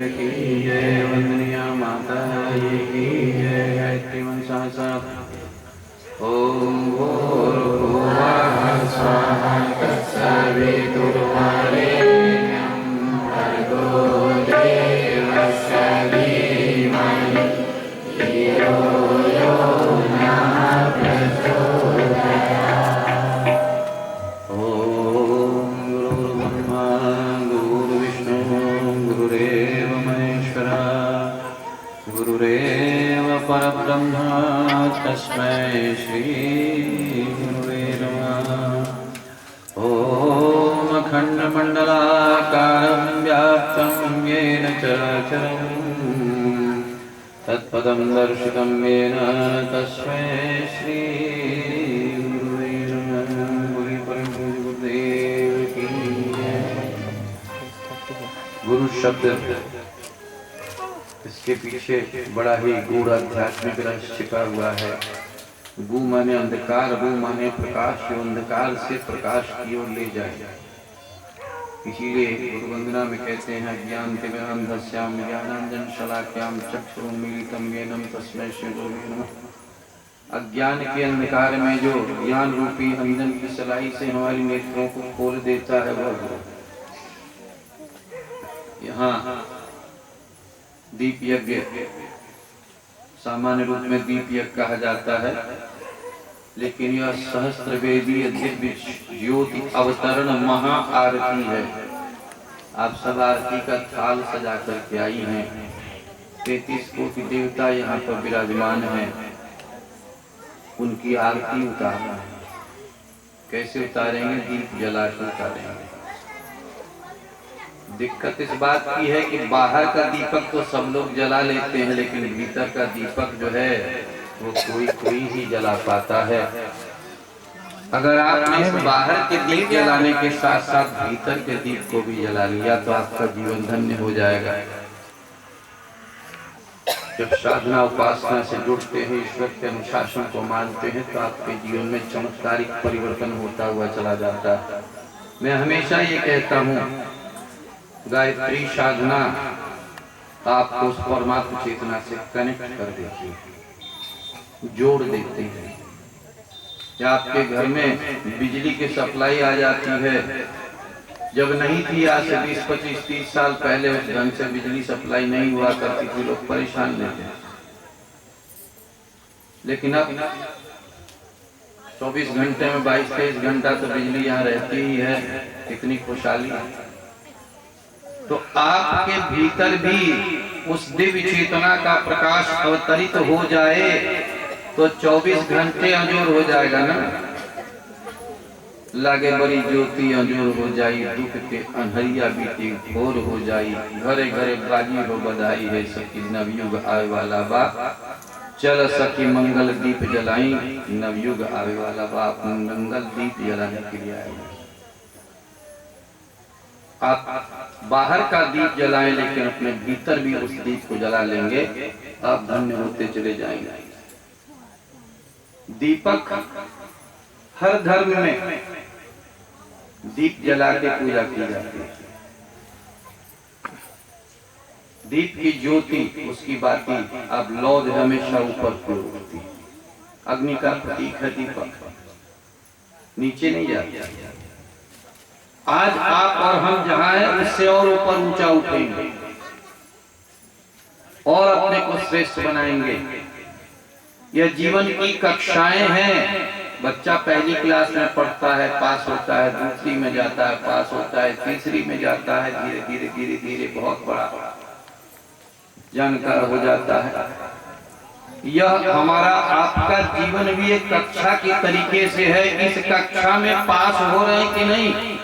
की जय वंदनीय माता की जय गायत्री मनसा ओम भूर्भुवः स्वः तत्सवितुर्वरेण्यं भर्गो देवस्य धीमहि धियो यो नः प्रचोदयात्। ओम गुरुर्ब्रह्मा गुरुर्विष्णु गुरुरेव महेश्वरः गुरुरेव परब्रह्म तस्मै श्री गुरुवे नमः। ओम अखण्डमण्डलाकारं व्याप्तं येन चराचरं तत्पदं दर्शितं येन तस्मै श्री गुरुवे नमः। गुरु परम पूज्य गुरुदेव की जय। गुरु शब्द इसके पीछे बड़ा ही गूढ़ आध्यात्मिक रहस्य छिपा हुआ है। गु माने अंधकार, रु माने प्रकाश, जो अंधकार से प्रकाश की ओर ले जाए। इसीलिए गुरु वंदना में कहते हैं ज्ञान तिमिरान्धस्याम ज्ञानांजन शलाक्याम चक्षुरुन्मीलितं येन तस्मै श्री गुरुवे नमः। अज्ञान के अंधकार में जो ज्ञान रूपी अंजन की सलाई से हमारी नेत्रों को खोल देता है वह गुरु। यहाँ दीप यज्ञ सामान्य रूप में दीप यज्ञ कहा जाता है, लेकिन यह सहस्त्रवेदीय दिव्य ज्योति अवतरण महा आरती है। आप सब आरती का थाल सजा करके आई हैं। 33 कोटि देवता यहाँ पर विराजमान हैं। उनकी आरती उतारना है। कैसे उतारेंगे? दीप जला के उतारेंगे। दिक्कत इस बात की है कि बाहर का दीपक तो सब लोग जला लेते हैं, लेकिन भीतर का दीपक जो है वो कोई ही जला पाता है। अगर आपने इस बाहर के दीप जलाने के साथ साथ भीतर के दीप को भी जला लिया तो आपका जीवन धन्य हो जाएगा। जब साधना उपासना से जुड़ते हैं, ईश्वर के अनुशासन को मानते हैं, तो आपके जीवन में चमत्कारिक परिवर्तन होता हुआ चला जाता है। मैं हमेशा ये कहता हूँ, गायत्री साधना आपको उस परमात्मा चेतना से कनेक्ट कर देती है, जोड़ देती है। या आपके घर में बिजली की सप्लाई आ जाती है। जब नहीं थी, आज से 20, 25, 30 साल पहले उस ढंग से बिजली सप्लाई नहीं हुआ करती थी, लोग परेशान रहते। लेकिन अब 24 घंटे में 22-23 घंटा तो बिजली यहाँ रहती ही है। कितनी खुशहाली। तो आपके भीतर भी उस दिव्य चेतना का प्रकाश अवतरित हो जाए तो 24 घंटे अंजोर हो जाएगा ना। लागे बड़ी ज्योति अंजोर हो जाई, दुख के अनहरिया बीती घोर हो जाई। घरे घरे बाजी हो बधाई है, सखी नवयुग आवे वाला बा। चल सखी मंगल दीप जलाई, नवयुग आवे वाला बा। मंगल दीप जलाने के लिए आए। आप बाहर का दीप जलाएं, लेकिन अपने भीतर भी उस दीप को जला लेंगे, आप धन्य होते चले जाएंगे। दीपक हर धर्म में दीप जला के पूजा की जाती है। दीप की ज्योति, उसकी बाती अब लौध हमेशा ऊपर की ओर होती है। अग्नि का प्रतीक है दीपक, नीचे नहीं जाता। आज आप और हम जहां हैं उससे और ऊपर ऊंचा उठेंगे और अपने को श्रेष्ठ बनाएंगे। यह जीवन की कक्षाएं हैं। बच्चा पहली क्लास में पढ़ता है, पास होता है, दूसरी में जाता है, पास होता है, तीसरी में जाता है, धीरे धीरे धीरे धीरे बहुत बड़ा जानकार हो जाता है। यह हमारा आपका जीवन भी एक कक्षा के तरीके से है। इस कक्षा में पास हो रहे हैं कि नहीं?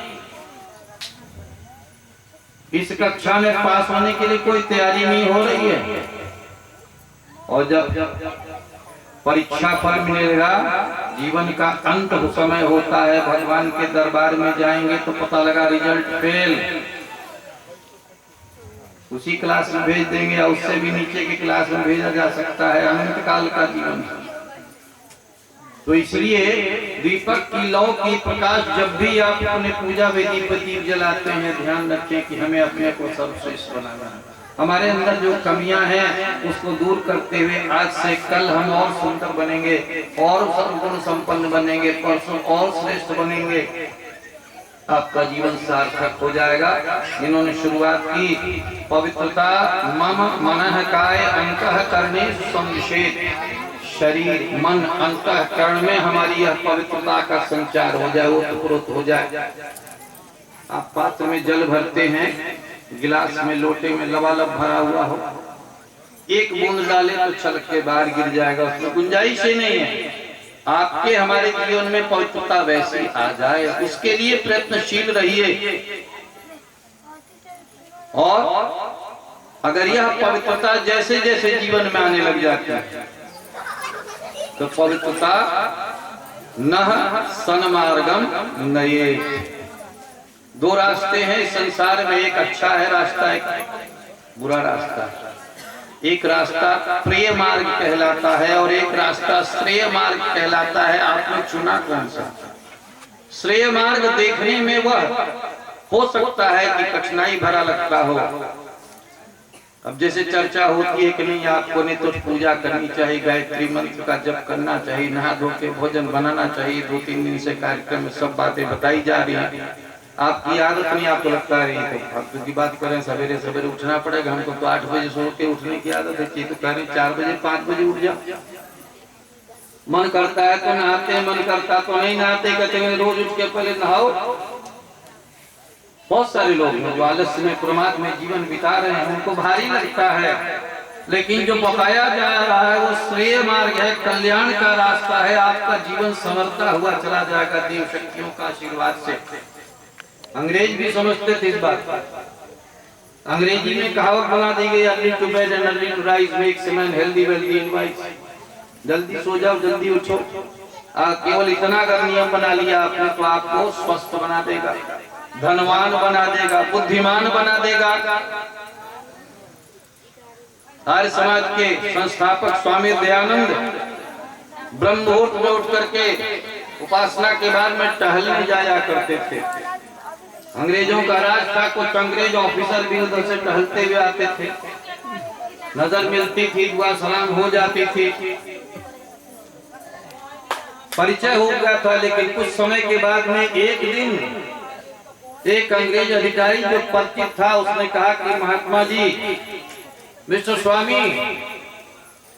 इस कक्षा में पास होने के लिए कोई तैयारी नहीं हो रही है। और जब परीक्षा फल मिलेगा, जीवन का अंत समय होता है, भगवान के दरबार में जाएंगे तो पता लगा रिजल्ट फेल। उसी क्लास में भेज देंगे या उससे भी नीचे की क्लास में भेजा जा सकता है। अनंत काल का जीवन। तो इसलिए दीपक की लौ की प्रकाश जब भी आप अपने पूजा वेदी पर दीप जलाते हैं, ध्यान रखें कि हमें अपने को सर्वश्रेष्ठ बनाना है। हमारे अंदर जो कमियां हैं उसको दूर करते हुए आज से कल हम और सुंदर बनेंगे और सर्वगुण संपन्न बनेंगे, परसों और श्रेष्ठ बनेंगे। आपका जीवन सार्थक हो जाएगा। इन्होंने शुरुआत की पवित्रता मम मनः काय अंतःकरणे संविशेत, शरीर मन अंतःकरण में हमारी यह पवित्रता का संचार हो जाए, ओतप्रोत हो जाए। आप पात्र में जल भरते हैं, गिलास में लोटे में लबालब भरा हुआ हो, एक बूंद डाले तो छलक के बाहर गिर जाएगा, उसमें गुंजाइश ही नहीं है। आपके हमारे जीवन में पवित्रता वैसी आ जाए, उसके लिए प्रयत्नशील रहिए। और अगर यह पवित्रता जैसे जैसे जीवन में आने लग जाती है तो पवित्रता नह सन्मार्गम नये। दो रास्ते हैं इस संसार में, एक अच्छा है रास्ता, एक बुरा रास्ता। एक रास्ता प्रिय मार्ग कहलाता है और एक रास्ता श्रेय मार्ग कहलाता है। आपने चुना कौन सा? श्रेय मार्ग देखने में वह हो सकता है कि कठिनाई भरा लगता हो। अब जैसे चर्चा होती है कि नहीं आपको नहीं तो पूजा करनी चाहिए, गायत्री मंत्र का जप करना चाहिए, नहा धो के भोजन बनाना चाहिए, 2-3 दिन से कार्यक्रम में सब बातें बताई जा रही हैं। आपकी आदत नहीं, आपको लगता है तो फालतू की बात करें, सवेरे सवेरे उठना पड़ेगा हमको, तो 8 बजे सो के उठने की आदत है, तो कह रहे 4 बजे 5 बजे उठ जाओ। मन करता है तो नहाते, मन करता तो नहीं नहाते, कहते हैं रोज उठ के पहले नहाओ। बहुत सारे लोग जो आलस्य में प्रमाद में जीवन बिता रहे हैं उनको भारी लगता है, लेकिन जो बताया जा रहा है वो श्रेय मार्ग है, कल्याण का रास्ता है। आपका जीवन संवरता हुआ चला जाएगा देव शक्तियों का आशीर्वाद से। अंग्रेज भी समझते थे इस बात। अंग्रेजी में कहावत बना दी गई, early to bed and early to rise makes a man healthy wealthy and wise. जल्दी सो जाओ, जल्दी उठो। केवल इतना अगर नियम बना लिया आपने तो आपको स्वस्थ बना देगा, धनवान बना देगा, बुद्धिमान बना देगा। आर्य समाज के संस्थापक स्वामी दयानंद ब्रह्म मुहूर्त में उठ करके उपासना के बाद में टहलने जाया करते थे। अंग्रेजों का राज था, कुछ अंग्रेज ऑफिसर भी उधर से टहलते हुए आते थे, नजर मिलती थी, दुआ सलाम हो जाती थी, परिचय हो गया था। लेकिन कुछ समय के बाद में एक दिन एक अंग्रेज अधिकारी जो परिचित था उसने कहा कि महात्मा जी, मिस्टर स्वामी,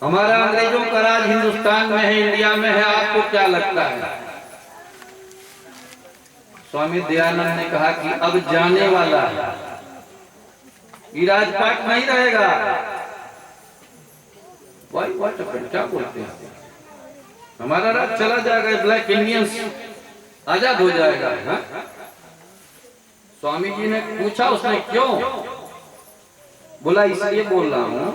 हमारा अंग्रेजों का राज हिंदुस्तान में है, इंडिया में है, आपको क्या लगता है? स्वामी दयानंद ने कहा कि अब जाने वाला है, ये राजपाट नहीं रहेगा। क्या बोलते हैं? हमारा राज चला जाएगा, ब्लैक इंडियंस आजाद हो जाएगा। हा? स्वामी जी ने पूछा, उसने क्यों? बोला इसलिए बोल रहा हूं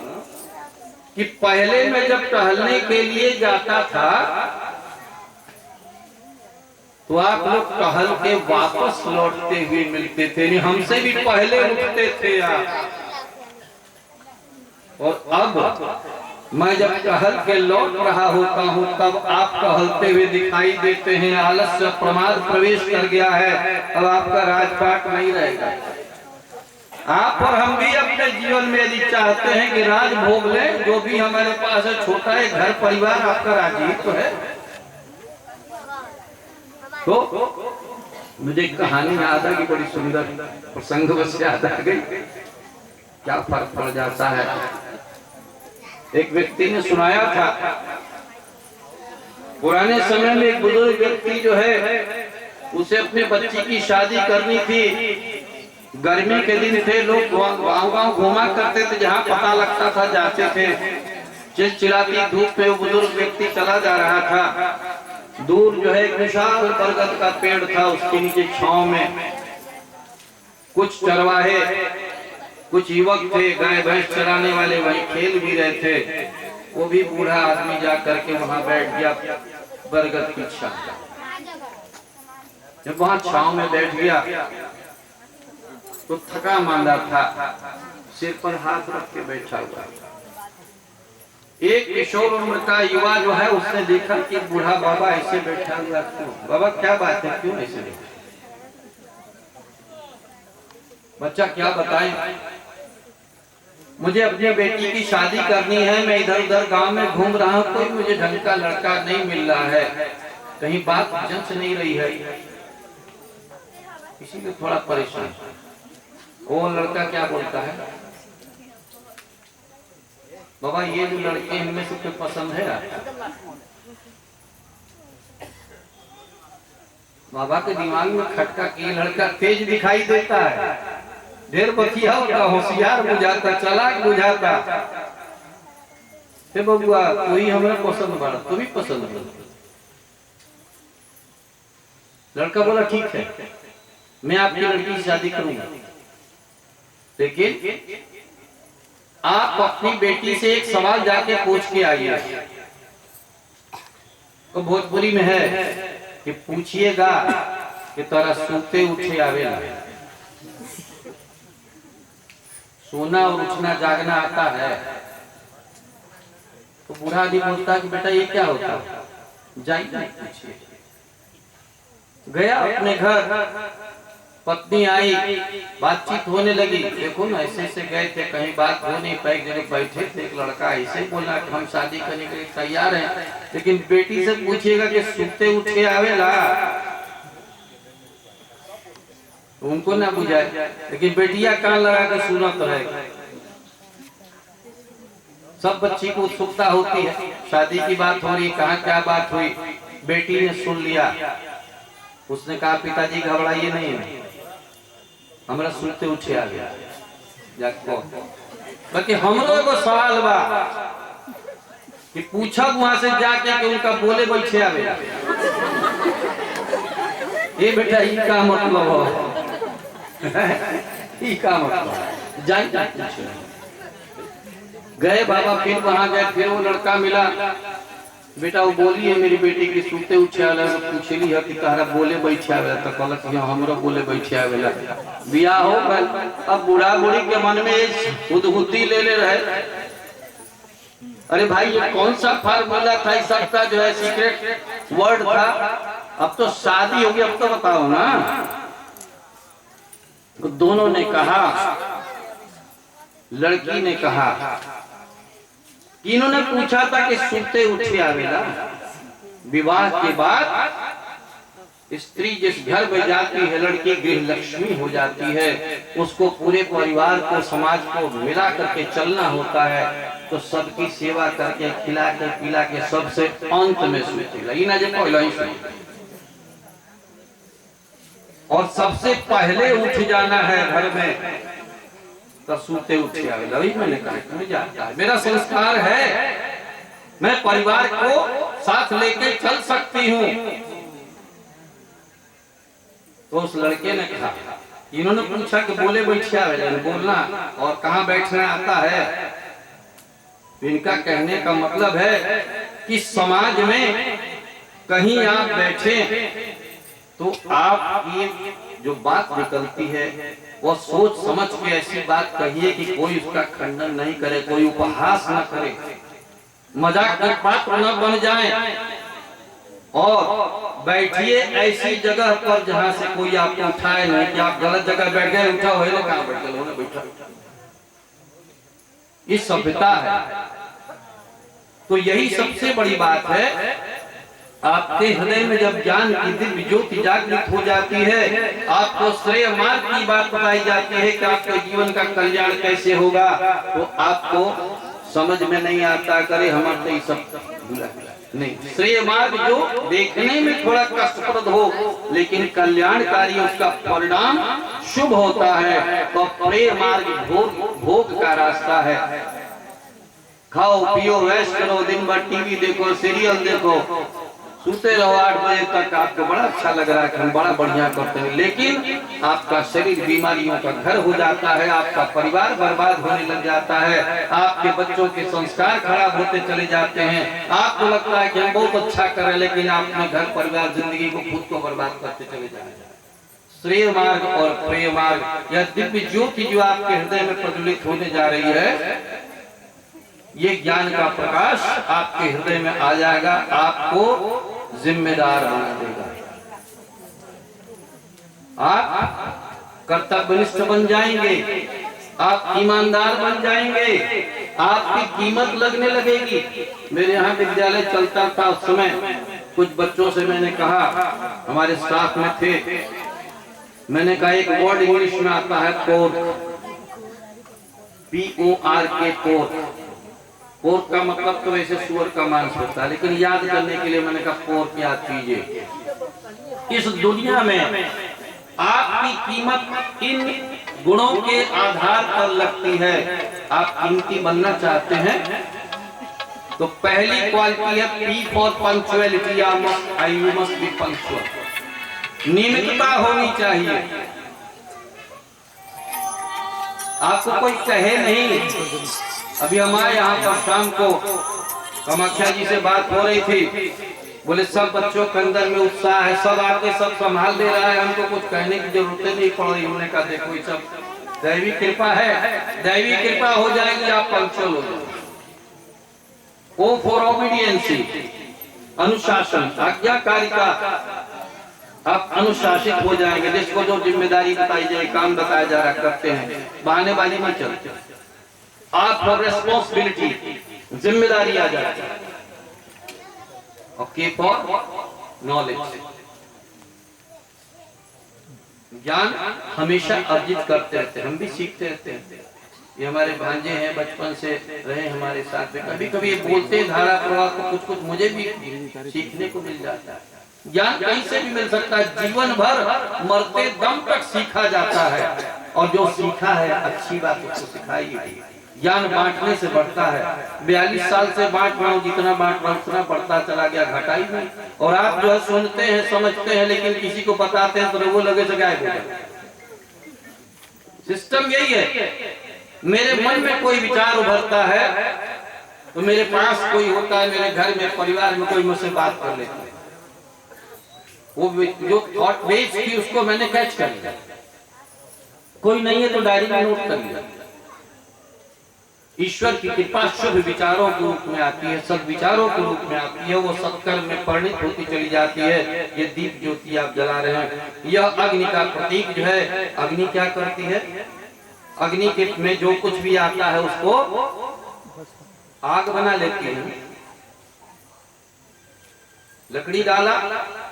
कि पहले मैं जब टहलने के लिए जाता था तो आप लोग टहल के वापस लौटते हुए मिलते थे, नहीं हमसे भी पहले उठते थे आप। और अब मैं जब टहल के लौट रहा होता हूँ तब आप टहलते हुए दिखाई देते हैं। आलस्य प्रमाद प्रवेश कर गया है, अब आपका राजपाट नहीं रहेगा। आप और हम भी अपने जीवन में यदि चाहते हैं कि राज भोग लें, जो भी हमारे पास है, छोटा है घर परिवार, आपका राज्य ही तो है। तो मुझे कहानी याद आ गई, बड़ी सुंदर प्रसंग बस याद आ गई। क्या फर्क पड़ जाता है। एक व्यक्ति ने सुनाया था, पुराने समय में एक बुजुर्ग व्यक्ति जो है उसे अपने बच्ची की शादी करनी थी। गर्मी के दिन थे, लोग गांव-गांव घूमा करते थे, जहां पता लगता था जाते थे। चिलचिलाती धूप में वो बुजुर्ग व्यक्ति चला जा रहा था। दूर जो है एक विशाल बरगद का पेड़ था, उसके नीचे छांव में कुछ चरवाहे, कुछ युवक थे, गाय भैंस चराने वाले वहीं खेल भी रहे थे। वो भी बूढ़ा आदमी जा करके वहां बैठ गया बरगद की छांव। जब वहां छांव में बैठ गया तो थका मांदा था, सिर पर हाथ रख के बैठा हुआ। एक किशोर उम्र का युवा जो है उसने देखा कि बूढ़ा बाबा ऐसे बैठा हुआ, क्यों बाबा क्या बात है, क्यों ऐसे बैठे? बच्चा क्या बताए? मुझे अपनी बेटी की शादी करनी है, मैं इधर उधर गांव में घूम रहा हूँ, कोई मुझे ढंग का लड़का नहीं मिल रहा है, कहीं बात जंच नहीं रही है, इसीलिए थोड़ा परेशान। वो लड़का क्या बोलता है, बाबा ये जो लड़के इनमें से कोई पसंद है आपको? बाबा के दिमाग में खटका कि लड़का तेज दिखाई देता है, ढेर बतिया होता, होशियार बुझाता, चालाक बुझाता, हे बबुआ कोई हमरा पसंद बड़ा, तुम ही पसंद हो। लड़का बोला ठीक है, मैं आपकी लड़की की शादी करूंगा, लेकिन आप अपनी बेटी से एक सवाल जाके पूछ के आइए। तो भोजपुरी में है कि पूछिएगा कि तोरा सोते उठे आवेला। सोना और उठना जागना आता है। तो बूढ़ा आदमी बोलता है कि बेटा ये क्या होता है, जाइए पूछिए। गया अपने घर, पत्नी आई, बातचीत होने लगी, देखो ना ऐसे ऐसे गए थे, कहीं बात हो नहीं पाई, जगह बैठे थे, एक लड़का ऐसे बोला कि हम शादी करने के लिए तैयार हैं, लेकिन बेटी से पूछिएगा कि सुते उठे आवेला, उनको ना बुझाए, लेकिन बेटिया कान लगा कर सुनत रहे। सब बच्ची को उत्सुकता होती है, शादी की बात हो रही, कहाँ क्या बात हुई, बेटी ने सुन लिया, उसने कहा पिताजी घबराइए नहीं, हमरा सुनते उठे आ गया। जाको बाकी हमरो एगो सवाल बा कि पूछब वहां से जाके कि उनका बोले बैठे आवे, ये बेटा ई का मतलब हो, ई का मतलब जाई पूछे। गए बाबा, फिर वहां गए, फिर वो लड़का मिला, बेटा वो बोली है मेरी बेटी की सूते उठे आवेला, पूछली है कि तारा बोले बैठे आवेला, तो कहलक कि हमरो बोले बैठे आवेला। बियाह हो गल, अब बूढ़ा बूढ़ी के मन में एक हुदहुदी ले रहे, अरे भाई ये कौन सा फार्मूला था, इस सबका जो है सीक्रेट वर्ड था, अब तो शादी होगी, अब तो बताओ ना। तो दोनों ने कहा, लड़की ने कहा, इन्होंने पूछा था कि सुते उठे आवेला। विवाह के बाद स्त्री जिस घर में जाती है, लड़की गृह लक्ष्मी हो जाती है, उसको पूरे परिवार को, समाज को मिला करके चलना होता है, तो सबकी सेवा करके, खिला के पिला के सबसे अंत में सुतेला, जो पहला ही सुते, और सबसे पहले उठ जाना है घर में, तो सूते उठे आवेला। वही मैंने कहा मुझे आता है, मेरा संस्कार है, मैं परिवार को साथ लेके चल सकती हूँ। तो उस लड़के ने कहा, इन्होंने पूछा कि बोले बैठे आवेला, बोलना और कहाँ बैठना आता है, इनका कहने का मतलब है कि समाज में कहीं आप बैठे तो आपकी जो बात निकलती है वो सोच समझ के ऐसी बात कहिए कि कोई उसका खंडन नहीं करे, कोई उपहास न करे, मजाक का पात्र न बन जाए, और बैठिए ऐसी जगह पर जहां से कोई आपको उठाए नहीं कि आप गलत जगह बैठ गए, उठा हो कहाँ बैठ गए, बैठा। ये सभ्यता है। तो यही सबसे बड़ी बात है, आपके हृदय में जब ज्ञान की दिव्य ज्योति जागृत हो जाती है, आपको श्रेय मार्ग की बात बताई जाती है कि आपके जीवन का कल्याण कैसे होगा, तो आपको समझ में नहीं आता, करे हमारे तो ये सब नहीं। श्रेय मार्ग जो देखने में थोड़ा कष्टप्रद हो, लेकिन कल्याणकारी उसका परिणाम शुभ होता है, तो प्रेय मार्ग भोग का रास्ता है। खाओ पियो ऐश करो, दिन भर टीवी देखो, सीरियल देखो, सोते रहो 8 बजे तक, आपको बड़ा अच्छा लग रहा है कि हम बड़ा बढ़िया करते हैं, लेकिन आपका शरीर बीमारियों का घर हो जाता है, आपका परिवार बर्बाद होने लग जाता है, आपके बच्चों के संस्कार खराब होते चले जाते हैं, आपको लगता है कि हम बहुत अच्छा कर रहे हैं, लेकिन आप अपने घर परिवार जिंदगी को खुद को बर्बाद करते चले जा रहे हैं। श्रेय मार्ग और प्रेय मार्ग, यह दिव्य ज्योति जो आपके हृदय में प्रज्वलित होने जा रही है, ये ज्ञान का प्रकाश आपके हृदय में आ जाएगा, आपको जिम्मेदार बना देगा, आप कर्तव्यनिष्ठ बन जाएंगे, आप ईमानदार बन जाएंगे, आपकी कीमत लगने लगेगी। मेरे यहाँ विद्यालय चलता था उस समय, कुछ बच्चों से मैंने कहा, हमारे साथ में थे, मैंने कहा एक वर्ड इंग्लिश में आता है पोर्क, PORK, पोर्क। पोर्क का मतलब तो वैसे सुअर का मांस होता है, लेकिन याद करने के लिए मैंने कहा पोर्क याद कीजिए। इस दुनिया में आपकी कीमत इन गुणों के आधार पर लगती है। आप कीमती बनना चाहते हैं तो पहली क्वालिटी है P for punctuality, you must be punctual. नियमितता होनी चाहिए। आपको कोई कहे नहीं। अभी हमारे यहाँ पर शाम को कामाख्या जी से बात हो रही थी, बोले सब बच्चों के अंदर में उत्साह है, सब आके सब संभाल दे रहा है, हमको कुछ कहने की जरूरत नहीं पड़ रही। उन्होंने कहा देखो ये सब दैवी कृपा है, दैवी कृपा हो जाएगी, आप पंक्चुअल हो जाओगे। ओ फॉर ओबीडियंसी, अनुशासन, आज्ञाकारिता, आप अनुशासित हो जाएंगे। जिसको जो जिम्मेदारी बताई जाए, काम बताया जा रहा करते हैं, बहानेबाजी नहीं चलते। आप फॉर रेस्पॉन्सिबिलिटी, जिम्मेदारी आ जाती है। और के फॉर नॉलेज, ज्ञान हमेशा अर्जित करते रहते हैं, हम भी सीखते रहते हैं। ये हमारे भांजे हैं, बचपन से रहे हमारे साथ में, कभी कभी ये बोलते धारा प्रवाह को कुछ कुछ मुझे भी सीखने को मिल जाता है। ज्ञान कहीं से भी मिल सकता है, जीवन भर मरते दम तक सीखा जाता है। और जो सीखा है अच्छी बात उसको सिखाइए। ज्ञान बांटने से बढ़ता है। 42 साल से बांट रहा हूँ, जितना बांट रहा हूँ उतना बढ़ता चला गया, घटा ही नहीं। और आप जो है सुनते हैं, समझते हैं, लेकिन किसी को बताते हैं तो वो लगे से गायब हो जाए। सिस्टम यही है। मेरे मन में कोई विचार उभरता है तो मेरे पास कोई होता है, मेरे घर में परिवार में कोई मुझसे बात कर लेता है, वो जो थॉट वेव थी उसको मैंने कैच कर लिया। कोई नहीं है तो डायरी में नोट कर लिया। ईश्वर की कृपा शुभ विचारों के रूप में आती है, सद्विचारों के रूप में आती है, वो सत्कर्म में परिणित होती चली जाती है। ये दीप ज्योति आप जला रहे हैं, यह अग्नि का प्रतीक जो है, अग्नि क्या करती है, अग्नि के में जो कुछ भी आता है उसको आग बना लेती है। लकड़ी डाला,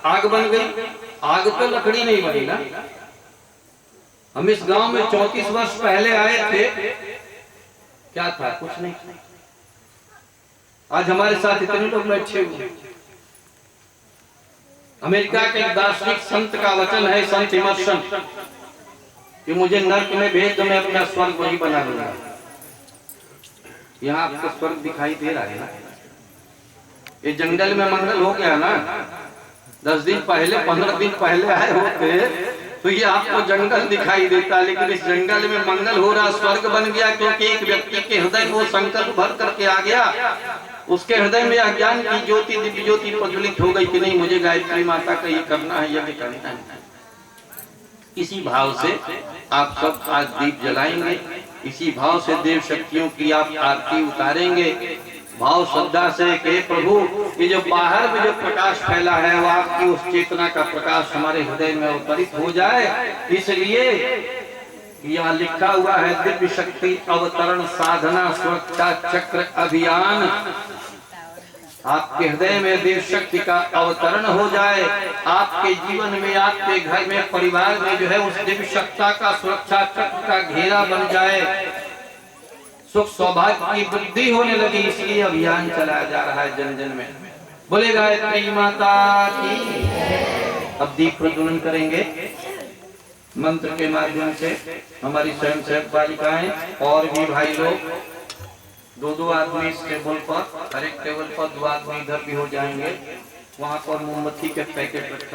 आग बन गई। आग तो लकड़ी नहीं बनी ना। हम इस गांव में 34 वर्ष पहले आए थे, क्या था, कुछ नहीं। आज हमारे साथ इतने लोग बैठे हुए। अमेरिका के एक दार्शनिक संत का वचन है, संत इमर्सन, कि मुझे नर्क में भेज तो मैं अपना स्वर्ग वही बना लूंगा। यहाँ आपको स्वर्ग दिखाई दे रहा है ना। ये जंगल में मंगल हो गया ना। 10 दिन पहले, 15 दिन पहले आए होते तो ये आपको जंगल दिखाई देता, लेकिन इस जंगल में मंगल हो रहा, स्वर्ग बन गया, क्योंकि एक व्यक्ति के हृदय में वो संकल्प भर करके आ गया। उसके हृदय में अज्ञान की ज्योति, दिव्य ज्योति प्रज्वलित हो गई कि नहीं, मुझे गायत्री माता का ये करना है, यज्ञ करना है। इसी भाव से आप सब आज दीप जलाएंगे, इसी भाव से देव शक्तियों की आप आरती उतारेंगे, भाव श्रद्धा से कि प्रभु ये जो बाहर में जो प्रकाश फैला है वो आपकी उस चेतना का प्रकाश हमारे हृदय में अवतरित हो जाए। इसलिए यहाँ लिखा हुआ है, दिव्य शक्ति अवतरण साधना सुरक्षा चक्र अभियान। आपके हृदय में देव शक्ति का अवतरण हो जाए, आपके जीवन में, आपके घर में, परिवार में जो है उस दिव्य शक्ति का सुरक्षा चक्र का घेरा बन जाए, सुख सौभाग्य की वृद्धि होने लगी। इसलिए अभियान चलाया जा रहा है जन जन में। बोले गायत्री माता की। अब दीप प्रज्वलन करेंगे मंत्र के माध्यम से। हमारी स्वयं सेवक बालिकाएं और भी भाई लोग, 2-2 आदमी इस टेबल पर, हर एक टेबल पर 2 आदमी इधर भी हो जाएंगे। वहां पर मोमबत्ती के पैकेट रखा